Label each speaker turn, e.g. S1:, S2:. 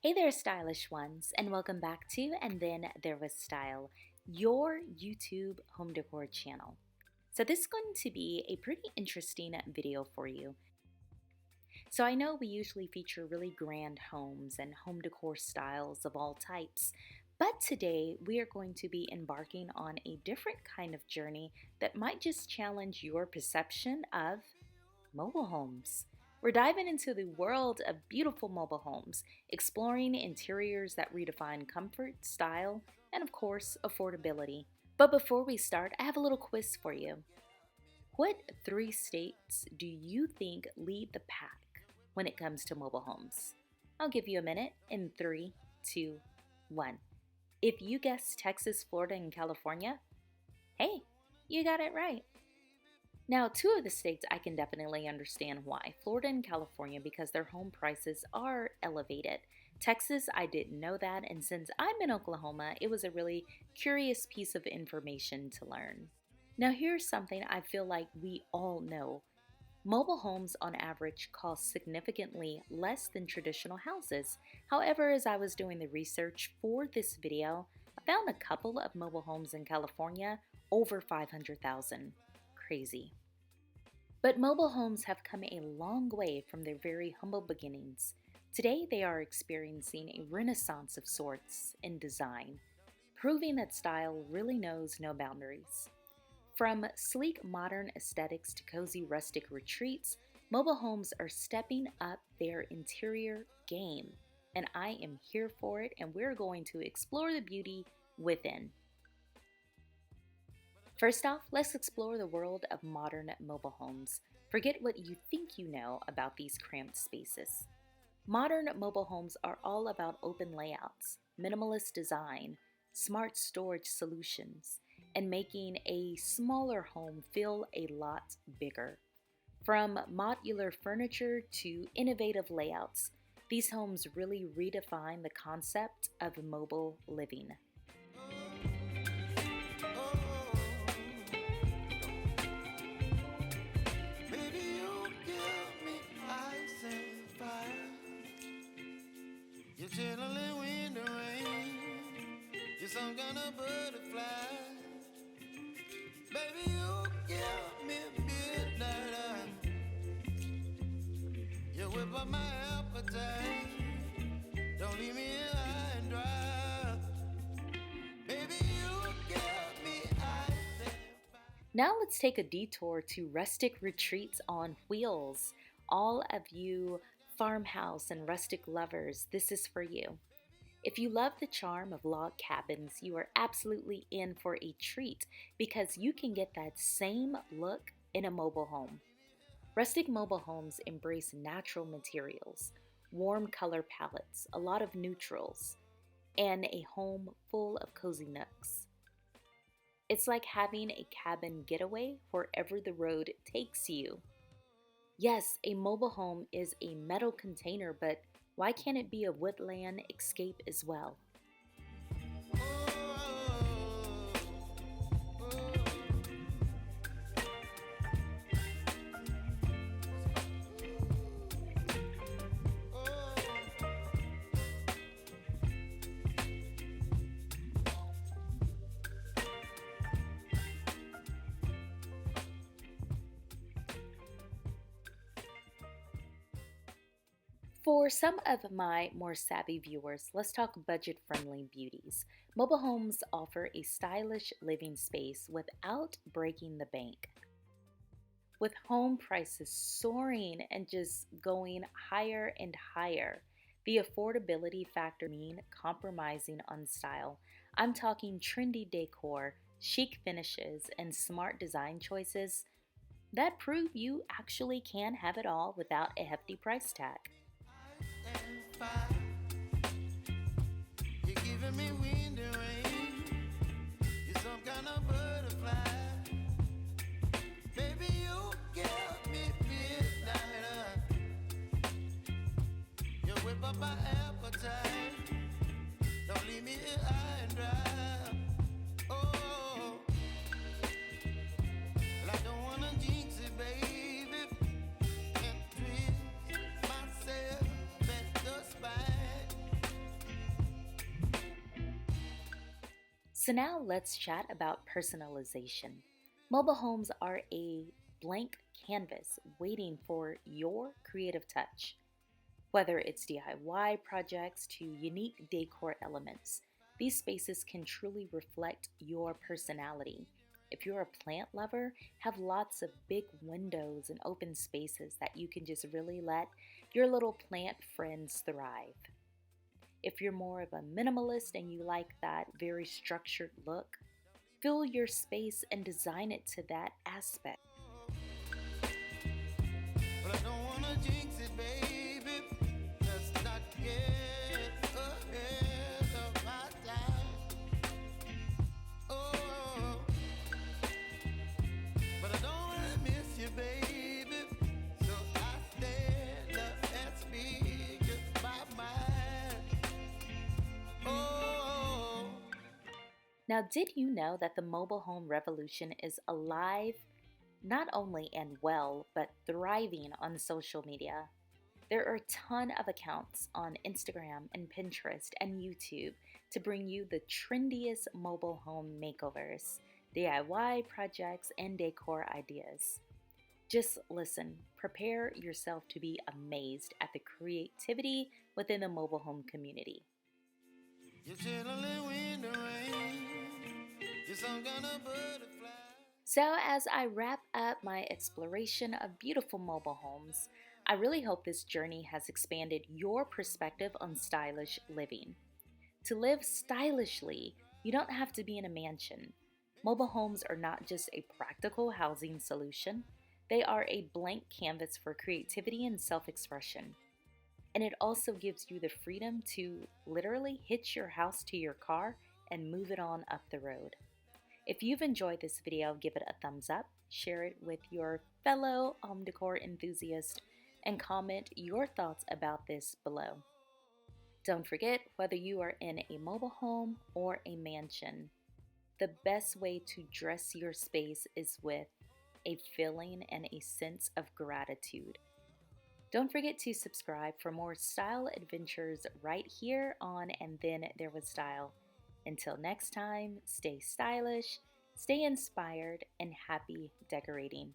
S1: Hey there, stylish ones, and welcome back to And Then There Was Style, your YouTube home decor channel. So, this is going to be a pretty interesting video for you. So, I know we usually feature really grand homes and home decor styles of all types, but today we are going to be embarking on a different kind of journey that might just challenge your perception of mobile homes. We're diving into the world of beautiful mobile homes, exploring interiors that redefine comfort, style, and of course, affordability. But before we start, I have a little quiz for you. What three states do you think lead the pack when it comes to mobile homes? I'll give you a minute in 3, 2, 1. If you guess Texas, Florida, and California, hey, you got it right. Now, two of the states I can definitely understand why. Florida and California, because their home prices are elevated. Texas, I didn't know that, and since I'm in Oklahoma, it was a really curious piece of information to learn. Now, here's something I feel like we all know. Mobile homes on average cost significantly less than traditional houses. However, as I was doing the research for this video, I found a couple of mobile homes in California over $500,000. Crazy. But mobile homes have come a long way from their very humble beginnings. Today they are experiencing a renaissance of sorts in design, proving that style really knows no boundaries. From sleek modern aesthetics to cozy rustic retreats, mobile homes are stepping up their interior game. And I am here for it, and we're going to explore the beauty within. First off, let's explore the world of modern mobile homes. Forget what you think you know about these cramped spaces. Modern mobile homes are all about open layouts, minimalist design, smart storage solutions, and making a smaller home feel a lot bigger. From modular furniture to innovative layouts, these homes really redefine the concept of mobile living.
S2: You're chilling in the rain. You're some kind of butterfly. Baby, you give me midnight. You whip up my appetite. Don't leave me here high and dry. Baby, you give me ice and fire.
S1: Now let's take a detour to rustic retreats on wheels. All of you farmhouse and rustic lovers, this is for you. If you love the charm of log cabins, you are absolutely in for a treat because you can get that same look in a mobile home. Rustic mobile homes embrace natural materials, warm color palettes, a lot of neutrals, and a home full of cozy nooks. It's like having a cabin getaway wherever the road takes you. Yes, a mobile home is a metal container, but why can't it be a woodland escape as well? For some of my more savvy viewers, let's talk budget-friendly beauties. Mobile homes offer a stylish living space without breaking the bank. With home prices soaring and just going higher and higher, the affordability factor means compromising on style. I'm talking trendy decor, chic finishes, and smart design choices that prove you actually can have it all without a hefty price tag.
S2: And fire. You're giving me wind and rain. You're some kind of butterfly. Baby, you give me midnight. You whip up my appetite. Don't leave me here high and dry. Oh, well, I don't wanna jinx it, baby, and twist myself at the spine.
S1: So now let's chat about personalization. Mobile homes are a blank canvas waiting for your creative touch. Whether it's DIY projects to unique decor elements, these spaces can truly reflect your personality. If you're a plant lover, have lots of big windows and open spaces that you can just really let your little plant friends thrive. If you're more of a minimalist and you like that very structured look, fill your space and design it to that aspect.
S2: But I don't wanna jinx it, baby. Let's not get ahead of my time. Oh, but I don't wanna miss you, baby. So I stand up and speak just my mind. Oh.
S1: Now, did you know that the mobile home revolution is alive, not only and well, but thriving on social media? There are a ton of accounts on Instagram and Pinterest and YouTube to bring you the trendiest mobile home makeovers, DIY projects, and decor ideas. Just listen, prepare yourself to be amazed at the creativity within the mobile home community.
S2: You're chilling in the rain. You're some kind of butterfly.
S1: So, as I wrap up my exploration of beautiful mobile homes, I really hope this journey has expanded your perspective on stylish living. To live stylishly, you don't have to be in a mansion. Mobile homes are not just a practical housing solution, they are a blank canvas for creativity and self expression. And it also gives you the freedom to literally hitch your house to your car and move it on up the road. If you've enjoyed this video, give it a thumbs up, share it with your fellow home decor enthusiast, and comment your thoughts about this below. Don't forget, whether you are in a mobile home or a mansion, the best way to dress your space is with a feeling and a sense of gratitude. Don't forget to subscribe for more style adventures right here on And Then There Was Style. Until next time, stay stylish, stay inspired, and happy decorating.